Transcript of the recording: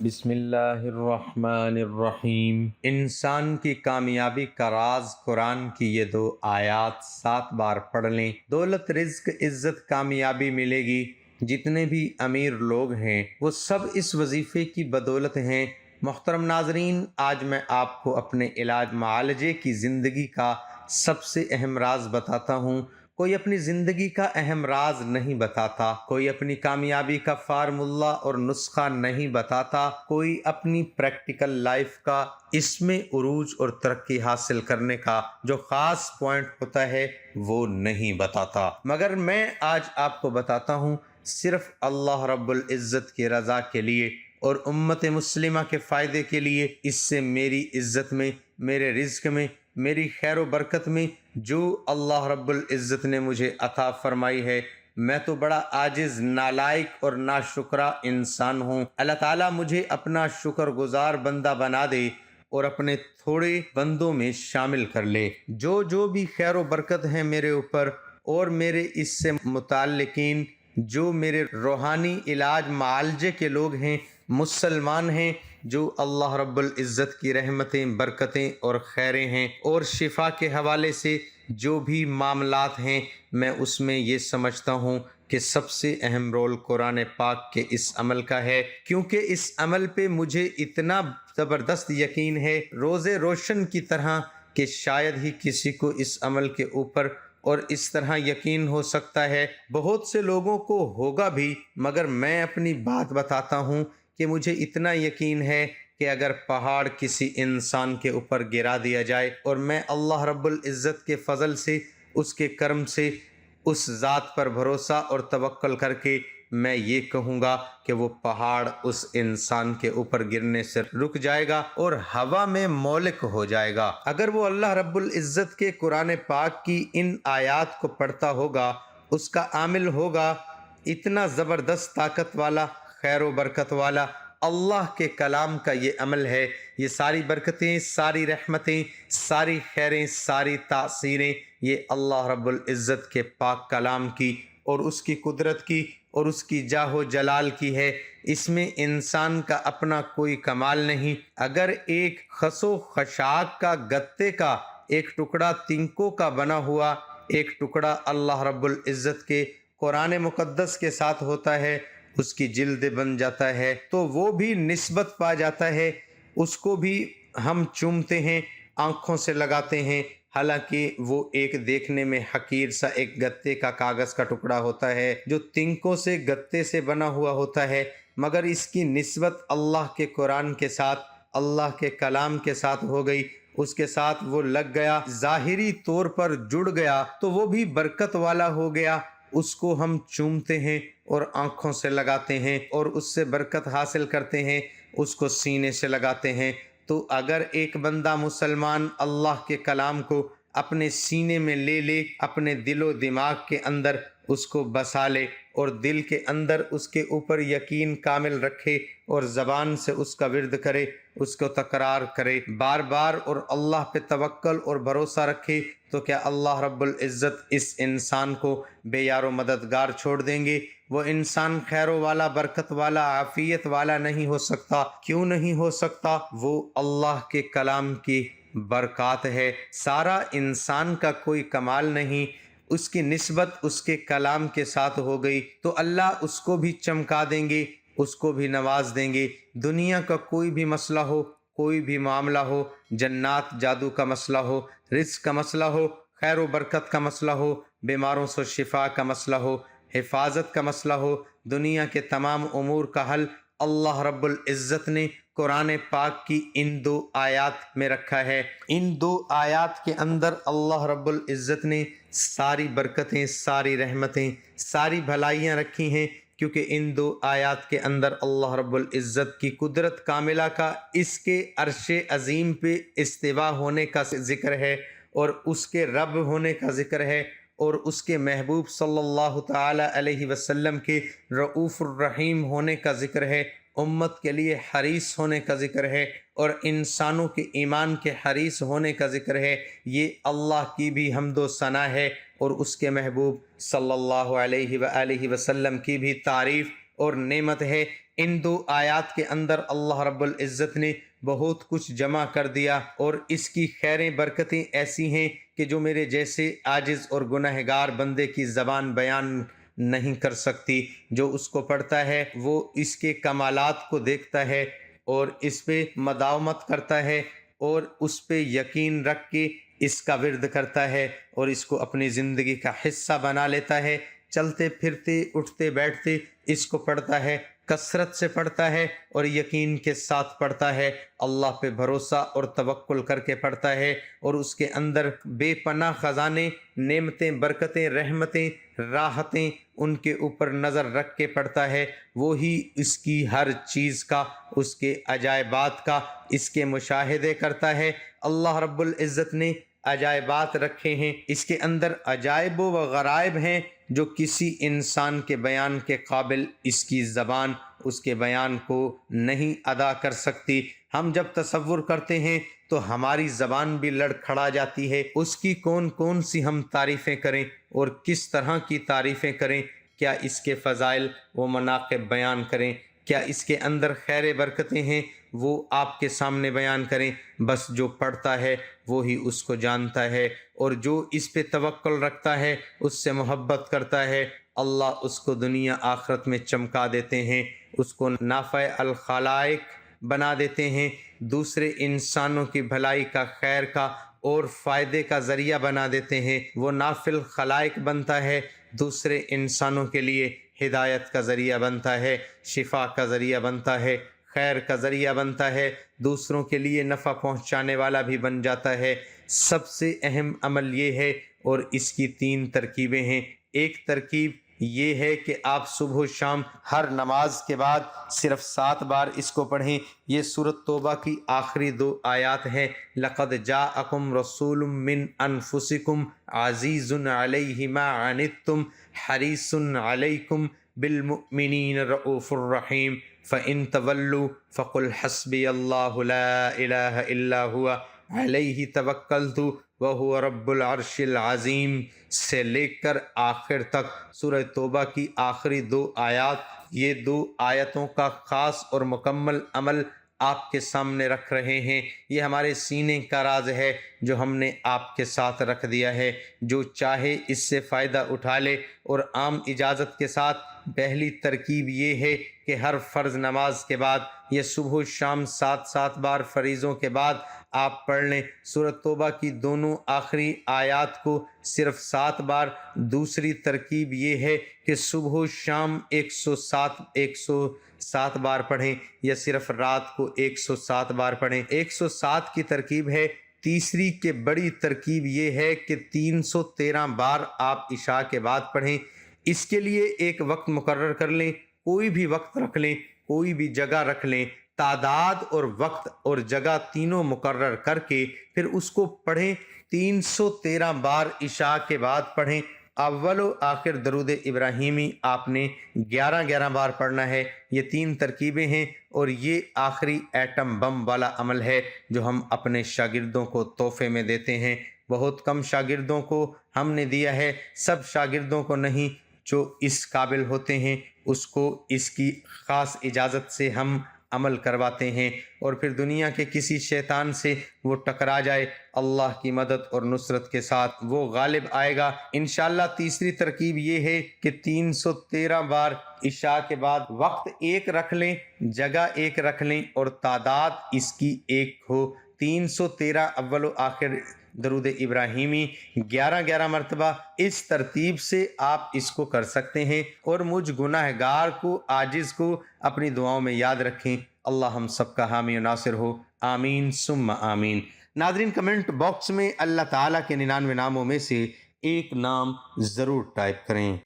بسم اللہ الرحمن الرحیم۔ انسان کی کامیابی کا راز قرآن کی یہ 2 آیات 7 بار پڑھ لیں، دولت، رزق، عزت، کامیابی ملے گی۔ جتنے بھی امیر لوگ ہیں وہ سب اس وظیفے کی بدولت ہیں۔ محترم ناظرین، آج میں آپ کو اپنے علاج معالجے کی زندگی کا سب سے اہم راز بتاتا ہوں۔ کوئی اپنی زندگی کا اہم راز نہیں بتاتا، کوئی اپنی کامیابی کا فارمولہ اور نسخہ نہیں بتاتا، کوئی اپنی پریکٹیکل لائف کا اس میں عروج اور ترقی حاصل کرنے کا جو خاص پوائنٹ ہوتا ہے وہ نہیں بتاتا، مگر میں آج آپ کو بتاتا ہوں صرف اللہ رب العزت کی رضا کے لیے اور امت مسلمہ کے فائدے کے لیے۔ اس سے میری عزت میں، میرے رزق میں، میری خیر و برکت میں جو اللہ رب العزت نے مجھے عطا فرمائی ہے، میں تو بڑا عاجز، نالائق اور ناشکرا انسان ہوں۔ اللہ تعالیٰ مجھے اپنا شکر گزار بندہ بنا دے اور اپنے تھوڑے بندوں میں شامل کر لے۔ جو بھی خیر و برکت ہے میرے اوپر اور میرے اس سے متعلقین، جو میرے روحانی علاج معالجے کے لوگ ہیں، مسلمان ہیں، جو اللہ رب العزت کی رحمتیں، برکتیں اور خیریں ہیں اور شفا کے حوالے سے جو بھی معاملات ہیں، میں اس میں یہ سمجھتا ہوں کہ سب سے اہم رول قرآن پاک کے اس عمل کا ہے، کیونکہ اس عمل پہ مجھے اتنا زبردست یقین ہے، روزے روشن کی طرح، کہ شاید ہی کسی کو اس عمل کے اوپر اور اس طرح یقین ہو سکتا ہے۔ بہت سے لوگوں کو ہوگا بھی، مگر میں اپنی بات بتاتا ہوں کہ مجھے اتنا یقین ہے کہ اگر پہاڑ کسی انسان کے اوپر گرا دیا جائے اور میں اللہ رب العزت کے فضل سے، اس کے کرم سے، اس ذات پر بھروسہ اور توکل کر کے میں یہ کہوں گا کہ وہ پہاڑ اس انسان کے اوپر گرنے سے رک جائے گا اور ہوا میں مولک ہو جائے گا۔ اگر وہ اللہ رب العزت کے قرآن پاک کی ان آیات کو پڑھتا ہوگا، اس کا عامل ہوگا، اتنا زبردست طاقت والا، خیر و برکت والا اللہ کے کلام کا یہ عمل ہے، یہ ساری برکتیں، ساری رحمتیں، ساری خیریں، ساری تاثیریں یہ اللہ رب العزت کے پاک کلام کی اور اس کی قدرت کی اور اس کی جاہ و جلال کی ہے۔ اس میں انسان کا اپنا کوئی کمال نہیں۔ اگر ایک خس و خشاک کا، گتے کا ایک ٹکڑا، تنکوں کا بنا ہوا ایک ٹکڑا اللہ رب العزت کے قرآن مقدس کے ساتھ ہوتا ہے، اس کی جلد بن جاتا ہے تو وہ بھی نسبت پا جاتا ہے، اس کو بھی ہم چومتے ہیں، آنکھوں سے لگاتے ہیں، حالانکہ وہ ایک دیکھنے میں حقیر سا ایک گتے کا کاغذ کا ٹکڑا ہوتا ہے جو تنکوں سے، گتے سے بنا ہوا ہوتا ہے، مگر اس کی نسبت اللہ کے قرآن کے ساتھ، اللہ کے کلام کے ساتھ ہو گئی، اس کے ساتھ وہ لگ گیا، ظاہری طور پر جڑ گیا تو وہ بھی برکت والا ہو گیا۔ اس کو ہم چومتے ہیں اور آنکھوں سے لگاتے ہیں اور اس سے برکت حاصل کرتے ہیں، اس کو سینے سے لگاتے ہیں۔ تو اگر ایک بندہ مسلمان اللہ کے کلام کو اپنے سینے میں لے لے، اپنے دل و دماغ کے اندر اس کو بسا لے اور دل کے اندر اس کے اوپر یقین کامل رکھے اور زبان سے اس کا ورد کرے، اس کو تکرار کرے بار بار اور اللہ پہ توکل اور بھروسہ رکھے، تو کیا اللہ رب العزت اس انسان کو بے یار و مددگار چھوڑ دیں گے؟ وہ انسان خیر و والا، برکت والا، عافیت والا نہیں ہو سکتا۔ کیوں نہیں ہو سکتا؟ وہ اللہ کے کلام کی برکات ہے۔ سارا انسان کا کوئی کمال نہیں، اس کی نسبت اس کے کلام کے ساتھ ہو گئی تو اللہ اس کو بھی چمکا دیں گے، اس کو بھی نواز دیں گے۔ دنیا کا کوئی بھی مسئلہ ہو، کوئی بھی معاملہ ہو، جنات جادو کا مسئلہ ہو، رزق کا مسئلہ ہو، خیر و برکت کا مسئلہ ہو، بیماروں سے شفا کا مسئلہ ہو، حفاظت کا مسئلہ ہو، دنیا کے تمام امور کا حل اللہ رب العزت نے قرآن پاک کی ان 2 آیات میں رکھا ہے۔ ان 2 آیات کے اندر اللہ رب العزت نے ساری برکتیں، ساری رحمتیں، ساری بھلائیاں رکھی ہیں، کیونکہ ان 2 آیات کے اندر اللہ رب العزت کی قدرت کاملہ کا، اس کے عرش عظیم پہ استوا ہونے کا ذکر ہے اور اس کے رب ہونے کا ذکر ہے اور اس کے محبوب صلی اللہ تعالی علیہ وسلم کے رؤوف الرحیم ہونے کا ذکر ہے، امت کے لیے حریص ہونے کا ذکر ہے اور انسانوں کے ایمان کے حریص ہونے کا ذکر ہے۔ یہ اللہ کی بھی حمد و ثنا ہے اور اس کے محبوب صلی اللہ علیہ وآلہ وسلم کی بھی تعریف اور نعمت ہے ان دو آیات کے اندر اللہ رب العزت نے بہت کچھ جمع کر دیا، اور اس کی خیریں برکتیں ایسی ہیں کہ جو میرے جیسے عاجز اور گنہگار بندے کی زبان بیان نہیں کر سکتی۔ جو اس کو پڑھتا ہے وہ اس کے کمالات کو دیکھتا ہے اور اس پہ مداومت کرتا ہے اور اس پہ یقین رکھ کے اس کا ورد کرتا ہے اور اس کو اپنی زندگی کا حصہ بنا لیتا ہے۔ چلتے پھرتے اٹھتے بیٹھتے اس کو پڑھتا ہے، کثرت سے پڑھتا ہے اور یقین کے ساتھ پڑھتا ہے، اللہ پہ بھروسہ اور توکل کر کے پڑھتا ہے، اور اس کے اندر بے پناہ خزانے، نعمتیں، برکتیں، رحمتیں، راحتیں ان کے اوپر نظر رکھ کے پڑھتا ہے۔ وہی اس کی ہر چیز کا، اس کے عجائبات کا اس کے مشاہدے کرتا ہے۔ اللہ رب العزت نے عجائبات رکھے ہیں، اس کے اندر عجائب و غرائب ہیں جو کسی انسان کے بیان کے قابل اس کی زبان اس کے بیان کو نہیں ادا کر سکتی۔ ہم جب تصور کرتے ہیں تو ہماری زبان بھی لڑکھڑا جاتی ہے، اس کی کون کون سی ہم تعریفیں کریں اور کس طرح کی تعریفیں کریں، کیا اس کے فضائل و مناقب بیان کریں، کیا اس کے اندر خیر برکتیں ہیں وہ آپ کے سامنے بیان کریں۔ بس جو پڑھتا ہے وہی اس کو جانتا ہے، اور جو اس پہ توکل رکھتا ہے، اس سے محبت کرتا ہے، اللہ اس کو دنیا آخرت میں چمکا دیتے ہیں، اس کو نافع الخلائق بنا دیتے ہیں، دوسرے انسانوں کی بھلائی کا، خیر کا اور فائدے کا ذریعہ بنا دیتے ہیں۔ وہ نافع الخلائق بنتا ہے، دوسرے انسانوں کے لیے ہدایت کا ذریعہ بنتا ہے، شفا کا ذریعہ بنتا ہے، خیر کا ذریعہ بنتا ہے، دوسروں کے لیے نفع پہنچانے والا بھی بن جاتا ہے۔ سب سے اہم عمل یہ ہے، اور اس کی 3 ترکیبیں ہیں۔ ایک ترکیب یہ ہے کہ آپ صبح و شام ہر نماز کے بعد صرف 7 بار اس کو پڑھیں۔ یہ سورۃ توبہ کی آخری 2 آیات ہیں۔ لَقَدْ جَاءَكُمْ رَسُولٌ مِّنْ أَنفُسِكُمْ عَزِيزٌ عَلَيْهِ مَا عَنِتُّمْ حَرِيصٌ عَلَيْكُمْ بِالْمُؤْمِنِينَ رَءُوفٌ رَحِيمٌ فَإِن تَوَلُّوا فَقُلْ حَسْبِيَ اللَّهُ لَا إِلَٰهَ إِلَّا هُوَ عَلَيْهِ تَوَكَّلْتُ وَهُوَ رَبُّ الْعَرْشِ الْعَظِيمِ سے لے کر آخر تک سورہ توبہ کی آخری 2 آیات، یہ 2 آیتوں کا خاص اور مکمل عمل آپ کے سامنے رکھ رہے ہیں۔ یہ ہمارے سینے کا راز ہے جو ہم نے آپ کے ساتھ رکھ دیا ہے۔ جو چاہے اس سے فائدہ اٹھا لے، اور عام اجازت کے ساتھ پہلی ترکیب یہ ہے کہ ہر فرض نماز کے بعد یا صبح و شام 7 بار فریضوں کے بعد آپ پڑھ لیں۔ سورۃ توبہ کی دونوں آخری آیات کو صرف 7 بار۔ دوسری ترکیب یہ ہے کہ صبح و شام 107 بار پڑھیں، یا صرف رات کو 107 بار پڑھیں۔ 107 کی ترکیب ہے۔ تیسری کے بڑی ترکیب یہ ہے کہ 313 بار آپ عشاء کے بعد پڑھیں۔ اس کے لیے ایک وقت مقرر کر لیں، کوئی بھی وقت رکھ لیں، کوئی بھی جگہ رکھ لیں، تعداد اور وقت اور جگہ تینوں مقرر کر کے پھر اس کو پڑھیں۔ 313 بار عشاء کے بعد پڑھیں۔ اول و آخر درود ابراہیمی آپ نے 11 بار پڑھنا ہے۔ یہ 3 ترکیبیں ہیں، اور یہ آخری ایٹم بم والا عمل ہے جو ہم اپنے شاگردوں کو تحفے میں دیتے ہیں۔ بہت کم شاگردوں کو ہم نے دیا ہے، سب شاگردوں کو نہیں۔ جو اس قابل ہوتے ہیں اس کو اس کی خاص اجازت سے ہم عمل کرواتے ہیں، اور پھر دنیا کے کسی شیطان سے وہ ٹکرا جائے، اللہ کی مدد اور نصرت کے ساتھ وہ غالب آئے گا انشاءاللہ۔ تیسری ترکیب یہ ہے کہ 313 بار عشاء کے بعد وقت ایک رکھ لیں، جگہ ایک رکھ لیں، اور تعداد اس کی ایک ہو۔ 313 اول و آخر درود ابراہیمی 11 مرتبہ۔ اس ترتیب سے آپ اس کو کر سکتے ہیں، اور مجھ گناہ گار کو، عاجز کو اپنی دعاؤں میں یاد رکھیں۔ اللہ ہم سب کا حامی و ناصر ہو، آمین ثم آمین۔ ناظرین، کمنٹ باکس میں اللہ تعالیٰ کے 99 ناموں میں سے ایک نام ضرور ٹائپ کریں۔